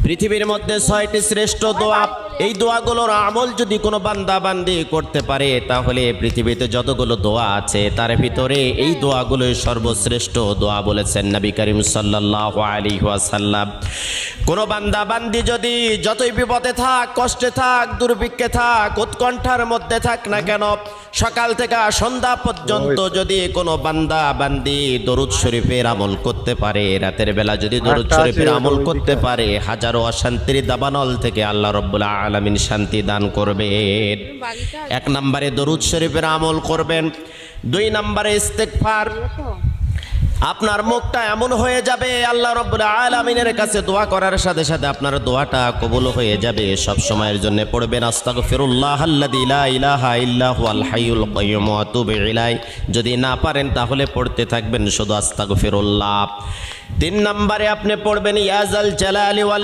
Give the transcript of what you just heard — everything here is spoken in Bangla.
পৃথিবীর মধ্যে 6টি শ্রেষ্ঠ দোয়া, এই দোয়াগুলোর আমল যদি কোনো বান্দা বান্দি করতে পারে তাহলে পৃথিবীতে যতগুলো দোয়া আছে তার ভিতরে এই দোয়াগুলোই সর্বশ্রেষ্ঠ দোয়া বলেছেন নবী করিম সাল্লাল্লাহু আলাইহি ওয়াসাল্লাম। কোনো বান্দা বান্দি যদি যতই বিপদে থাক, কষ্টে থাক, দুর্ভিক্ষে থাক, উৎকণ্ঠার মধ্যে থাক না কেন, সকাল থেকে সন্ধ্যা পর্যন্ত যদি কোনো বান্দা বান্দি দরুদ শরীফের আমল করতে পারে, রাতের বেলা যদি দরুদ শরীফের আমল করতে পারে, হাজারো অশান্তির দাবানল থেকে আল্লাহ রাব্বুল আলামিন শান্তি দান করবেন। 1 নম্বরে দরুদ শরীফের আমল করবেন। 2 নম্বরে ইস্তেগফার। আপনার মুখটা এমন হয়ে যাবে আল্লাহ রাব্বুল আলামিনের কাছে দোয়া করার সাথে সাথে আপনার দোয়াটা কবুল হয়ে যাবে। সব সময়ের জন্য পড়বেন আস্তাগফিরুল্লাহ আল্লাযী লা ইলাহা ইল্লা হুয়াল হাইয়ুল কাইয়্যুম ওয়া আতুবু ইলাইহি। যদি না পারেন তাহলে পড়তে থাকবেন শুধু আস্তাগফিরুল্লাহ। 3 নম্বরে আপনি পড়বেন ইয়া জাল জালালি ওয়াল